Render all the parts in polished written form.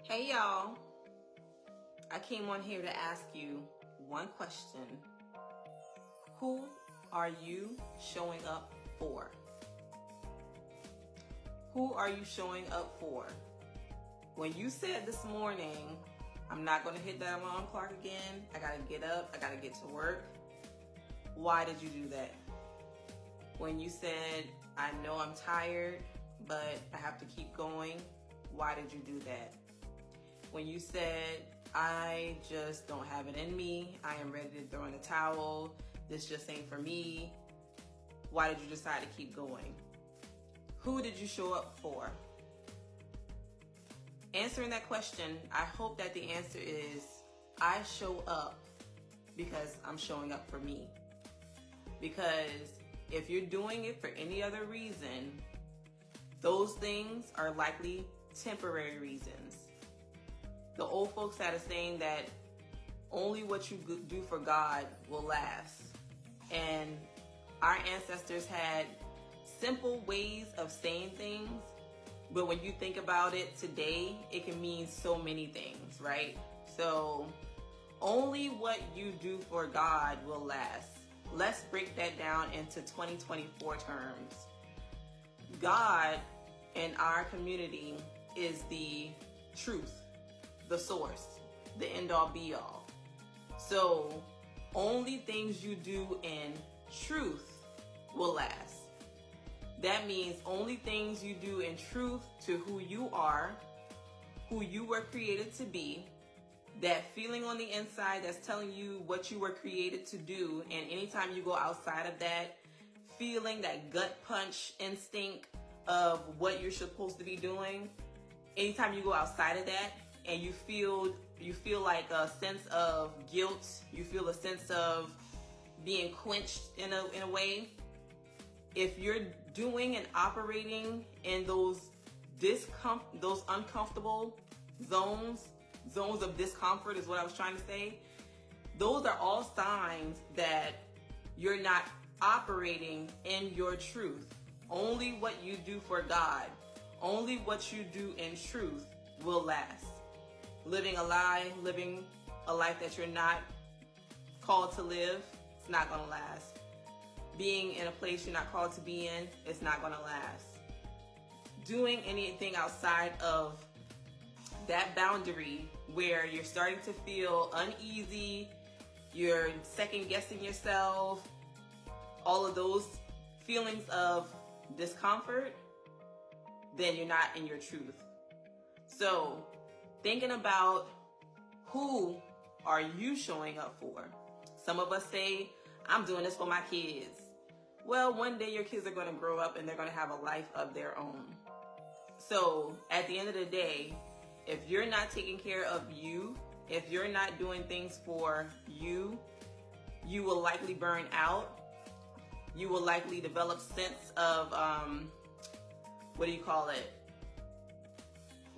Hey y'all, I came on here to ask you one question. Who are you showing up for? Who are you showing up for? When you said this morning, I'm not going to hit that alarm clock again, I got to get up, I got to get to work. Why did you do that? When you said, I know I'm tired, but I have to keep going, why did you do that? When you said, I just don't have it in me, I am ready to throw in the towel, this just ain't for me, why did you decide to keep going? Who did you show up for? Answering that question, I hope that the answer is, I show up because I'm showing up for me. Because if you're doing it for any other reason, those things are likely temporary reasons. The old folks had a saying that only what you do for God will last. And our ancestors had simple ways of saying things, but when you think about it today, it can mean so many things, right? So only what you do for God will last. Let's break that down into 2024 terms. God in our community is the truth, the source, the end all be all. So only things you do in truth will last. That means only things you do in truth to who you are, who you were created to be, that feeling on the inside that's telling you what you were created to do, and anytime you go outside of that, feeling that gut punch instinct of what you're supposed to be doing, anytime you go outside of that and you feel like a sense of guilt, you feel a sense of being quenched in a way, if you're doing and operating in those uncomfortable zones of discomfort is what I was trying to say, those are all signs that you're not operating in your truth. Only what you do for God, only what you do in truth will last. Living a lie, living a life that you're not called to live, it's not gonna last. Being in a place you're not called to be in, it's not gonna last. Doing anything outside of that boundary where you're starting to feel uneasy, you're second guessing yourself, all of those feelings of discomfort, then you're not in your truth. So thinking about who are you showing up for? Some of us say, I'm doing this for my kids. Well, one day your kids are going to grow up and they're going to have a life of their own. So at the end of the day, if you're not taking care of you, if you're not doing things for you, you will likely burn out. You will likely develop sense of,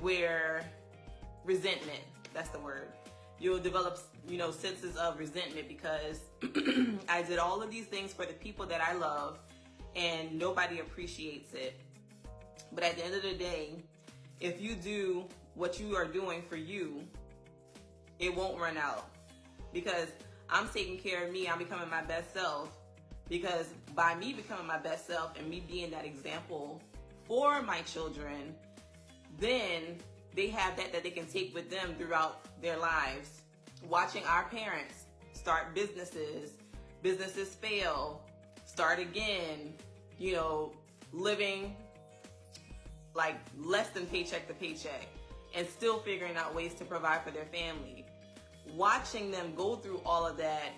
where resentment, that's the word. You'll develop, senses of resentment because I did all of these things for the people that I love and nobody appreciates it. But at the end of the day, if you do what you are doing for you, it won't run out because I'm taking care of me. I'm becoming my best self because by me becoming my best self and me being that example for my children, then they have that they can take with them throughout their lives. Watching our parents start businesses fail, start again, living like less than paycheck to paycheck and still figuring out ways to provide for their family. Watching them go through all of that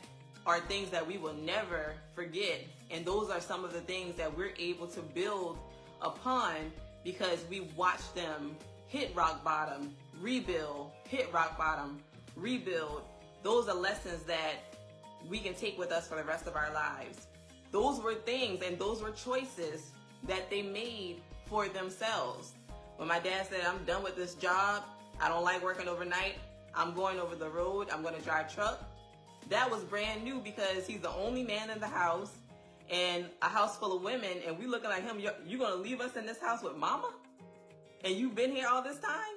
are things that we will never forget. And those are some of the things that we're able to build upon because we watch them hit rock bottom, rebuild, hit rock bottom, rebuild. Those are lessons that we can take with us for the rest of our lives. Those were things and those were choices that they made for themselves. When my dad said, I'm done with this job, I don't like working overnight, I'm going over the road, I'm going to drive truck. That was brand new because he's the only man in the house and a house full of women, and we looking like him, you're going to leave us in this house with mama? And you've been here all this time?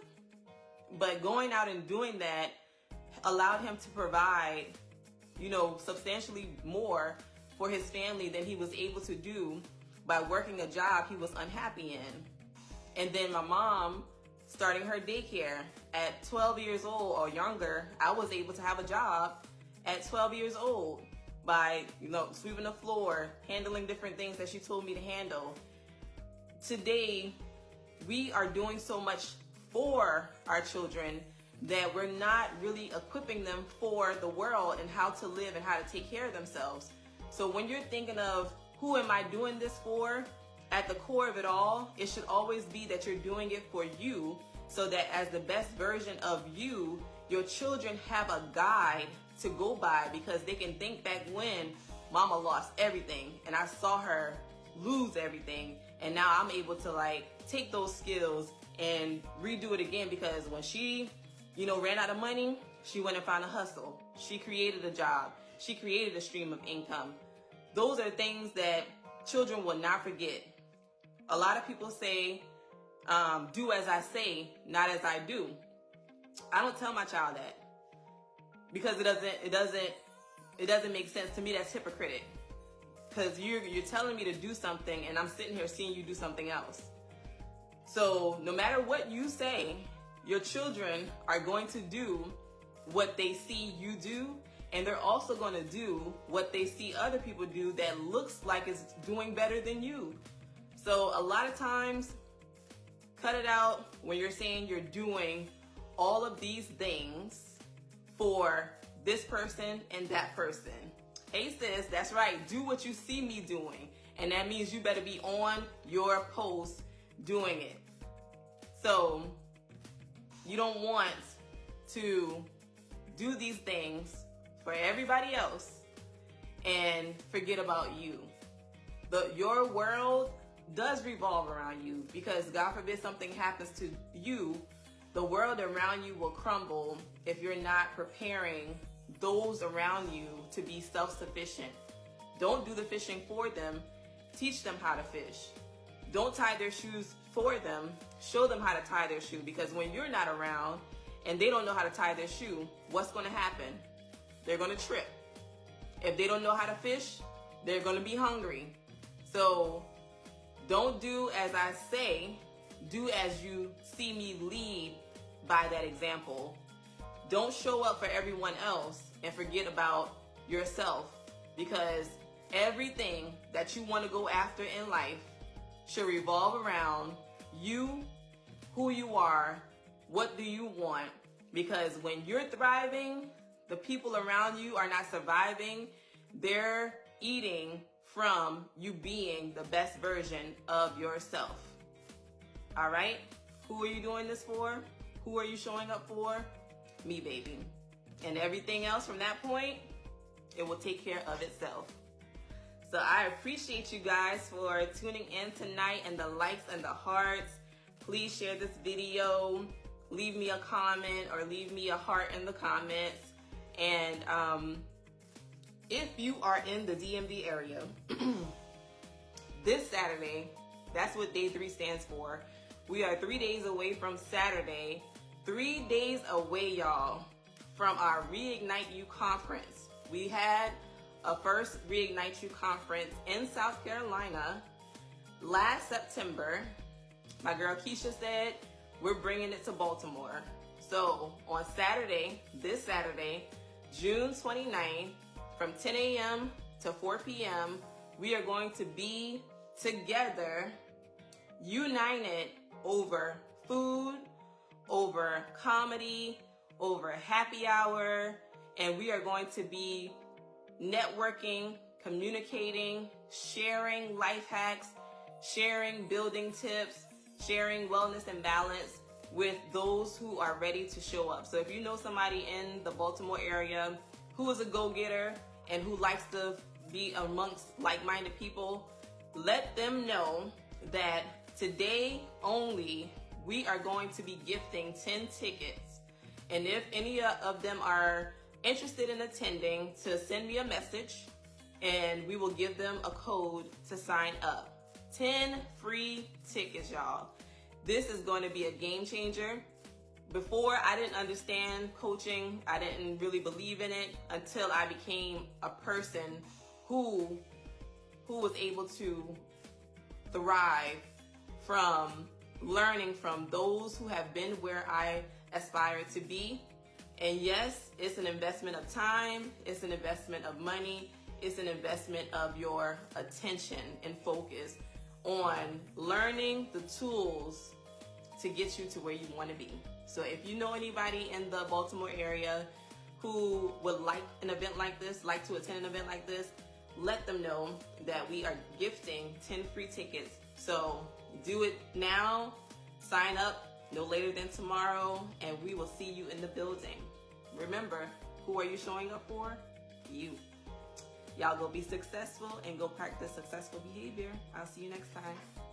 But going out and doing that allowed him to provide, substantially more for his family than he was able to do by working a job he was unhappy in. And then my mom starting her daycare at 12 years old or younger. I was able to have a job at 12 years old by, sweeping the floor, handling different things that she told me to handle. Today, we are doing so much for our children that we're not really equipping them for the world and how to live and how to take care of themselves. So when you're thinking of who am I doing this for, at the core of it all, it should always be that you're doing it for you, so that as the best version of you, your children have a guide to go by, because they can think back when mama lost everything and I saw her lose everything, and now I'm able to take those skills and redo it again, because when she, ran out of money, she went and found a hustle. She created a job. She created a stream of income. Those are things that children will not forget. A lot of people say, do as I say, not as I do. I don't tell my child that, because it doesn't make sense to me. That's hypocritic, because you're telling me to do something and I'm sitting here seeing you do something else. So no matter what you say, your children are going to do what they see you do, and they're also going to do what they see other people do that looks like it's doing better than you. So a lot of times, cut it out when you're saying you're doing all of these things for this person and that person. Hey sis, that's right. Do what you see me doing. And that means you better be on your post doing it. So you don't want to do these things for everybody else and forget about you. Your world does revolve around you, because God forbid something happens to you, the world around you will crumble if you're not preparing those around you to be self-sufficient. Don't do the fishing for them. Teach them how to fish. Don't tie their shoes for them. Show them how to tie their shoe, because when you're not around and they don't know how to tie their shoe, what's going to happen? They're going to trip. If they don't know how to fish, they're going to be hungry. So don't do as I say, do as you see me lead by that example. Don't show up for everyone else and forget about yourself, because everything that you want to go after in life should revolve around you, who you are, what do you want, because when you're thriving, the people around you are not surviving. They're eating from you being the best version of yourself. All right? Who are you doing this for? Who are you showing up for? Me, baby. And everything else from that point, it will take care of itself. So I appreciate you guys for tuning in tonight, and the likes and the hearts. Please share this video. Leave me a comment or leave me a heart in the comments. And if you are in the DMV area, this Saturday, that's what day 3 stands for. We are 3 days away from Saturday. 3 days away, y'all, from our Reignite You conference. We had a first Reignite You conference in South Carolina last September. My girl Keisha said, we're bringing it to Baltimore. So on Saturday, this Saturday, June 29th, from 10 a.m. to 4 p.m., we are going to be together, united over food, over comedy, over happy hour, and we are going to be networking, communicating, sharing life hacks, sharing building tips, sharing wellness and balance with those who are ready to show up. So if you know somebody in the Baltimore area who is a go-getter and who likes to be amongst like-minded people, let them know that today only we are going to be gifting 10 tickets. And if any of them are interested in attending, to send me a message and we will give them a code to sign up. 10 free tickets, y'all. This is going to be a game changer. Before, I didn't understand coaching. I didn't really believe in it until I became a person who was able to thrive from learning from those who have been where I aspire to be. And yes, it's an investment of time, it's an investment of money, it's an investment of your attention and focus on learning the tools to get you to where you want to be. So if you know anybody in the Baltimore area who would like an event like this, like to attend an event like this, let them know that we are gifting 10 free tickets. So do it now, sign up no later than tomorrow, and we will see you in the building. Remember, who are you showing up for? You. Y'all go be successful and go practice successful behavior. I'll see you next time.